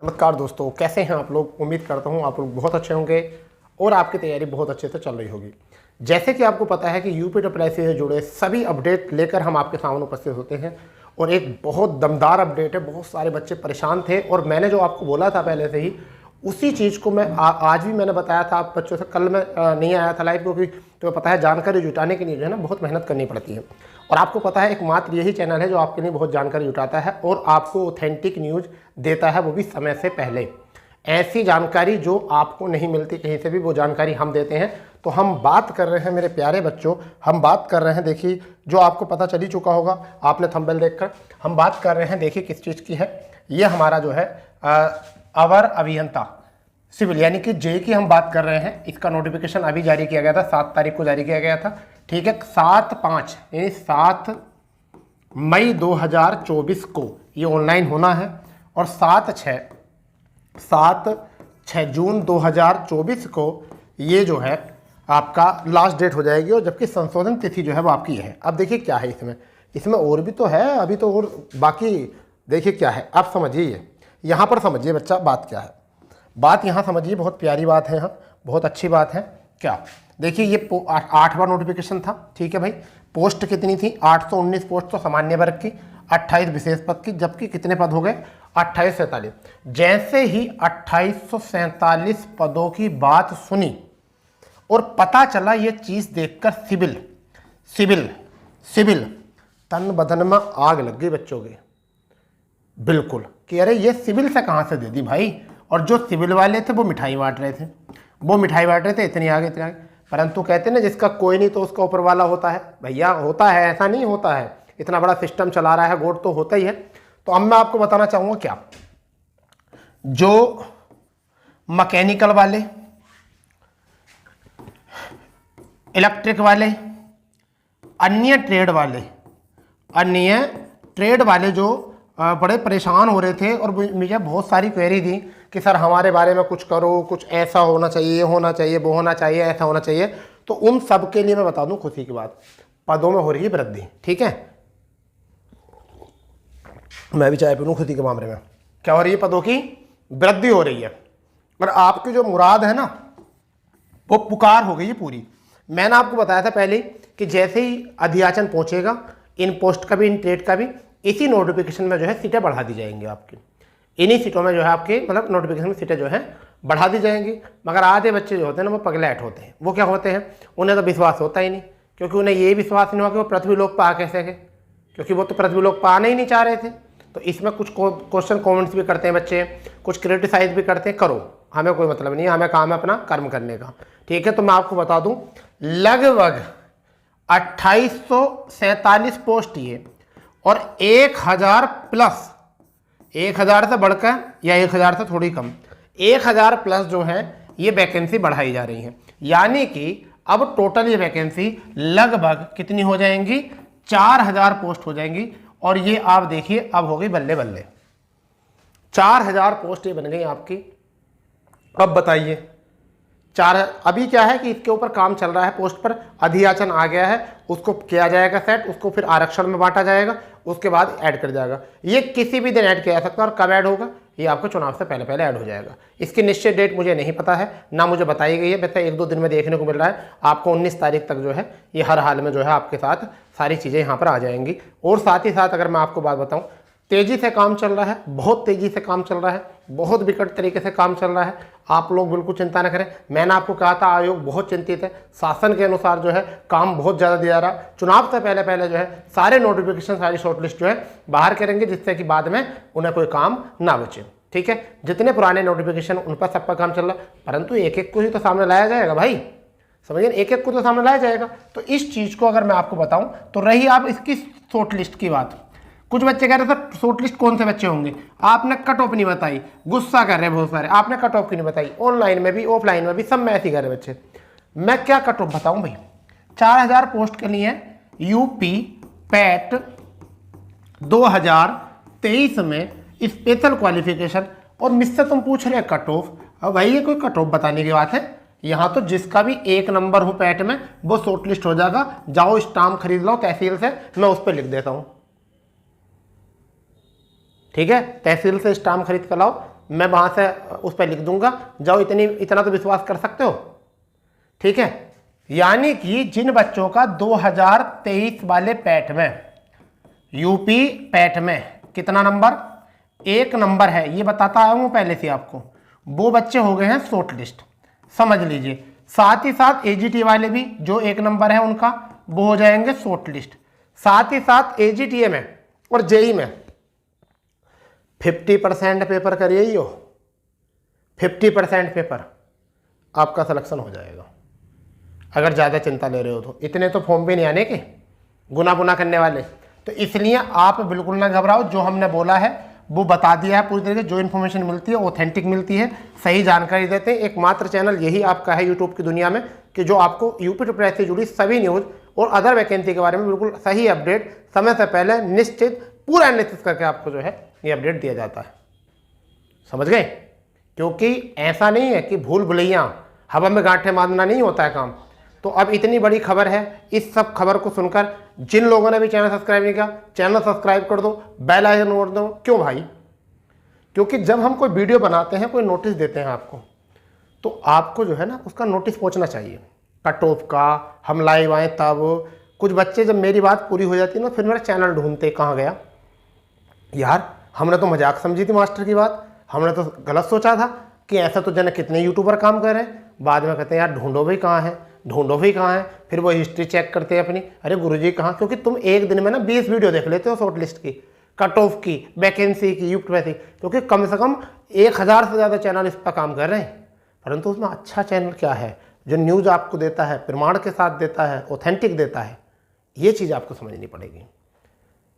नमस्कार दोस्तों, कैसे हैं आप लोग। उम्मीद करता हूं आप लोग बहुत अच्छे होंगे और आपकी तैयारी बहुत अच्छे से चल रही होगी। जैसे कि आपको पता है कि यूपीडब्ल्यूएससी से जुड़े सभी अपडेट लेकर हम आपके सामने उपस्थित होते हैं और एक बहुत दमदार अपडेट है। बहुत सारे बच्चे परेशान थे और मैंने जो आपको बोला था पहले से ही उसी चीज़ को मैं आज भी मैंने बताया था आप बच्चों से। कल मैं नहीं आया था लाइव क्योंकि तुम्हें पता है जानकारी जुटाने के लिए जो है ना बहुत मेहनत करनी पड़ती है और आपको पता है एकमात्र यही चैनल है जो आपके लिए बहुत जानकारी जुटाता है और आपको ऑथेंटिक न्यूज़ देता है, वो भी समय से पहले। ऐसी जानकारी जो आपको नहीं मिलती कहीं से भी, वो जानकारी हम देते हैं। तो हम बात कर रहे हैं मेरे प्यारे बच्चों, हम बात कर रहे हैं, देखिए जो आपको पता चल ही चुका होगा आपने थंबनेल देखकर। हम बात कर रहे हैं, देखिए किस चीज़ की है। ये हमारा जो है अवर अभियंता सिविल यानी कि जे की हम बात कर रहे हैं। इसका नोटिफिकेशन अभी जारी किया गया था, 7 तारीख को जारी किया गया था। ठीक है, 7/5 यानी 7 मई 2024 को ये ऑनलाइन होना है और 7/6 जून 2024 को ये जो है आपका लास्ट डेट हो जाएगी और जबकि संशोधन तिथि जो है वो आपकी है। अब देखिए क्या है इसमें और भी तो है, अभी तो और बाकी देखिए क्या है। आप समझिए, यहाँ पर समझिए बच्चा बात क्या है। बात यहाँ समझिए, बहुत प्यारी बात है, यहाँ बहुत अच्छी बात है। क्या देखिए, ये 8वां नोटिफिकेशन था। ठीक है भाई, पोस्ट कितनी थी? 819 पोस्ट तो सामान्य वर्ग की, 28 विशेष पद की, जबकि कितने पद हो गए? 2847। जैसे ही 2847 पदों की बात सुनी और पता चला ये चीज़ देखकर सिविल सिविल सिविल तन बदन में आग लग गई बच्चों के, बिल्कुल कि अरे ये सिविल से कहाँ से दे दी भाई। और जो सिविल वाले थे वो मिठाई बांट रहे थे, इतनी आगे इतनी आगे। परंतु कहते हैं ना, जिसका कोई नहीं तो उसका ऊपर वाला होता है। भैया होता है, ऐसा नहीं होता है। इतना बड़ा सिस्टम चला रहा है, गोड तो होता ही है। तो अब मैं आपको बताना चाहूँगा क्या, जो मैकेनिकल वाले, इलेक्ट्रिक वाले, अन्य ट्रेड वाले जो बड़े परेशान हो रहे थे और मुझे बहुत सारी क्वेरी दी कि सर हमारे बारे में कुछ करो, कुछ ऐसा होना चाहिए, ये होना चाहिए, वो होना चाहिए, ऐसा होना चाहिए। तो उन सब के लिए मैं बता दूं खुशी की बात, पदों में हो रही है वृद्धि। ठीक है, मैं भी चाय पी लूं खुशी के मामले में। क्या हो रही है? पदों की वृद्धि हो रही है और आपकी जो मुराद है ना वो पुकार हो गई है पूरी। मैंने आपको बताया था पहले कि जैसे ही अधियाचन पहुंचेगा, इन पोस्ट का भी, इन ट्रेड का भी, इसी नोटिफिकेशन में जो है सीटें बढ़ा दी जाएंगी आपकी। इन्हीं सीटों में जो है आपके मतलब नोटिफिकेशन में सीटें जो है बढ़ा दी जाएंगी। मगर आधे बच्चे जो होते हैं ना वो पगलैट होते हैं। वो क्या होते हैं, उन्हें तो विश्वास होता ही नहीं, क्योंकि उन्हें ये विश्वास नहीं हुआ कि वो पृथ्वी लोक पर आ कैसे गए, क्योंकि वो तो पृथ्वी लोक पर आना ही नहीं चाह रहे थे। तो इसमें कुछ क्वेश्चन कॉमेंट्स भी करते हैं बच्चे, कुछ क्रिटिसाइज भी करते हैं। करो, हमें कोई मतलब नहीं है, हमें काम है अपना कर्म करने का। ठीक है, तो मैं आपको बता दूं लगभग 2847 पोस्ट ये और 1000 प्लस, 1000 से बढ़कर या 1000 से थोड़ी कम, 1000 प्लस जो है ये वैकेंसी बढ़ाई जा रही है। यानी कि अब टोटल ये वैकेंसी लगभग कितनी हो जाएंगी? 4000 पोस्ट हो जाएंगी। और ये आप देखिए अब हो गई बल्ले बल्ले 4000 पोस्ट ये बन गई आपकी। अब बताइए अभी क्या है कि इसके ऊपर काम चल रहा है, पोस्ट पर अधियाचन आ गया है, उसको किया जाएगा सेट, उसको फिर आरक्षण में बांटा जाएगा, उसके बाद ऐड कर जाएगा। ये किसी भी दिन ऐड किया जा सकता है और कब ऐड होगा, ये आपको चुनाव से पहले पहले ऐड हो जाएगा। इसकी निश्चित डेट मुझे नहीं पता है, ना मुझे बताई गई है। वैसे 1-2 दिन में देखने को मिल रहा है आपको 19 तारीख तक जो है ये हर हाल में जो है आपके साथ सारी चीज़ें यहाँ पर आ जाएंगी। और साथ ही साथ अगर मैं आपको बात बताऊँ, तेज़ी से काम चल रहा है, बहुत तेज़ी से काम चल रहा है, बहुत विकट तरीके से काम चल रहा है। आप लोग बिल्कुल चिंता न करें। मैंने आपको कहा था आयोग बहुत चिंतित है, शासन के अनुसार जो है काम बहुत ज़्यादा दिया जा रहा। चुनाव से पहले पहले जो है सारे नोटिफिकेशन, सारी शॉर्टलिस्ट जो है बाहर करेंगे, जिससे कि बाद में उन्हें कोई काम ना बचे। ठीक है, जितने पुराने नोटिफिकेशन उन पर सब पर काम चल रहा है, परंतु एक एक को ही तो सामने लाया जाएगा भाई, समझिए, एक एक को तो सामने लाया जाएगा। तो इस चीज़ को अगर मैं आपको बताऊँ तो रही आप इसकी शॉर्टलिस्ट की बात, कुछ बच्चे कह रहे सर शॉर्टलिस्ट कौन से बच्चे होंगे, आपने कट ऑफ नहीं बताई, गुस्सा कर रहे हैं बहुत सारे, आपने कट ऑफ की नहीं बताई, ऑनलाइन में भी ऑफलाइन में भी सब में ऐसे ही कर रहे बच्चे। मैं क्या कट ऑफ बताऊं भाई, 4000 पोस्ट के लिए यूपी पैट 2023 में स्पेशल क्वालिफिकेशन, और मुझसे तुम पूछ रहे कट ऑफ। अब भाई ये कोई कट ऑफ बताने की बात है? यहाँ तो जिसका भी 1 नंबर हो पैट में वो शॉर्टलिस्ट हो जाएगा। जाओ स्टाम्प खरीद लो तहसील से, मैं उस पर लिख देता हूँ। ठीक है, तहसील से स्टाम्प खरीद कर लाओ, मैं वहाँ से उस पर लिख दूंगा, जाओ इतना तो विश्वास कर सकते हो, ठीक है। यानी कि जिन बच्चों का 2023 वाले पैट में, यूपी पैट में कितना नंबर, 1 नंबर है, ये बताता आया हूँ पहले से आपको, वो बच्चे हो गए हैं शॉर्ट लिस्ट, समझ लीजिए। साथ ही साथ एजीटी वाले भी जो 1 नंबर है उनका, वो हो जाएंगे शॉर्ट लिस्ट। साथ ही साथ एजीटीए में और जेई में 50% पेपर करिए ही हो, 50% पेपर आपका सिलेक्शन हो जाएगा। अगर ज़्यादा चिंता ले रहे हो तो इतने तो फॉर्म भी नहीं आने के, गुना बुना करने वाले। तो इसलिए आप बिल्कुल ना घबराओ, जो हमने बोला है वो बता दिया है पूरी तरीके से। जो इन्फॉर्मेशन मिलती है ऑथेंटिक मिलती है, सही जानकारी देते हैं। एकमात्र चैनल यही आपका है यूट्यूब की दुनिया में कि जो आपको यूपी टू प्रेस से जुड़ी सभी न्यूज़ और अदर वैकेंसी के बारे में बिल्कुल सही अपडेट समय से पहले निश्चित पूरा एनालिसिस करके आपको जो है ये अपडेट दिया जाता है। समझ गए? क्योंकि ऐसा नहीं है कि भूल भुलैया हवा में गांठें बांधना नहीं होता है काम। तो अब इतनी बड़ी खबर है, इस सब खबर को सुनकर जिन लोगों ने भी चैनल सब्सक्राइब नहीं किया, चैनल सब्सक्राइब कर दो, बेल आइकन नोट दो। क्यों भाई? क्योंकि जब हम कोई वीडियो बनाते हैं, कोई नोटिस देते हैं आपको, तो आपको जो है ना उसका नोटिस पहुंचना चाहिए, कट ऑफ का। हम लाइव आए तब कुछ बच्चे जब मेरी बात पूरी हो जाती है ना, फिर मेरा चैनल ढूंढते कहाँ गया यार, हमने तो मजाक समझी थी मास्टर की बात, हमने तो गलत सोचा था कि ऐसा तो जन कितने यूट्यूबर काम कर रहे हैं। बाद में कहते हैं यार ढूंढो भाई कहाँ है, ढूंढो भाई कहाँ है। फिर वो हिस्ट्री चेक करते हैं अपनी, अरे गुरुजी कहाँ, क्योंकि तुम एक दिन में ना 20 वीडियो देख लेते हो शॉर्ट लिस्ट की, कट ऑफ की, वैकेंसी की, यूपी, क्योंकि कम से कम 1000 से ज़्यादा चैनल इस पर काम कर रहे हैं। परंतु उसमें अच्छा चैनल क्या है जो न्यूज़ आपको देता है, प्रमाण के साथ देता है, ऑथेंटिक देता है, ये चीज़ आपको समझनी पड़ेगी।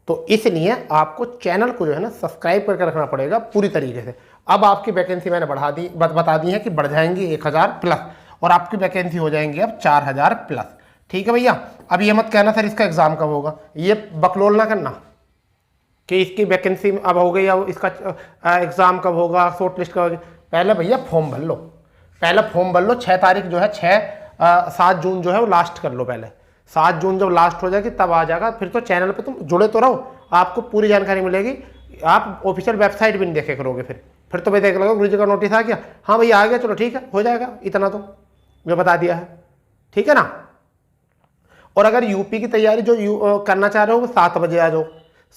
तो इसलिए आपको चैनल को जो है ना सब्सक्राइब करके रखना पड़ेगा पूरी तरीके से। अब आपकी वैकेंसी मैंने बता दी है कि बढ़ जाएंगी 1000 प्लस, और आपकी वैकेंसी हो जाएंगी अब 4000 प्लस। ठीक है भैया? अब ये मत कहना सर इसका एग्ज़ाम कब होगा, ये बकलोल ना करना कि इसकी वैकेंसी अब हो गई, अब इसका एग्ज़ाम कब होगा, शॉर्ट लिस्ट कब होगी। पहले भैया फॉर्म भर लो, पहले फॉर्म भर लो। 6 तारीख जो है 7 जून जो है वो लास्ट कर लो पहले। 7 जून जब लास्ट हो जाएगी तब आ जाएगा। फिर तो चैनल पे तुम जुड़े तो रहो, आपको पूरी जानकारी मिलेगी। आप ऑफिशियल वेबसाइट भी नहीं देखे करोगे, फिर तो भाई देख लो गुरुजी का नोटिस आ गया, हाँ भैया आ गया, चलो ठीक है हो जाएगा, इतना तो मैं बता दिया है। ठीक है ना? और अगर यूपी की तैयारी जो करना चाह रहे हो वो 7 बजे आ जाओ,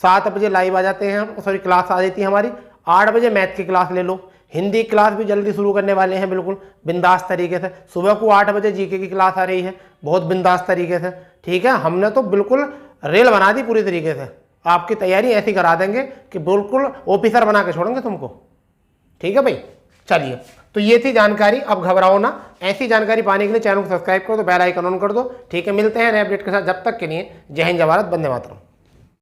7 बजे लाइव आ जाते हैं हम, सॉरी क्लास आ जाती है हमारी। 8 बजे मैथ की क्लास ले लो, हिंदी क्लास भी जल्दी शुरू करने वाले हैं बिल्कुल बिंदास तरीके से। सुबह को 8 बजे जीके की क्लास आ रही है बहुत बिंदास तरीके से। ठीक है? हमने तो बिल्कुल रेल बना दी पूरी तरीके से, आपकी तैयारी ऐसी करा देंगे कि बिल्कुल ऑफिसर बना के छोड़ेंगे तुमको। ठीक है भाई? चलिए, तो ये थी जानकारी। अब घबराओ ना, ऐसी जानकारी पाने के लिए चैनल को सब्सक्राइब कर दो, बेल आइकन ऑन कर दो। ठीक है? मिलते हैं नए अपडेट के साथ, जब तक के लिए जय हिंद, जय भारत, वंदे मातरम।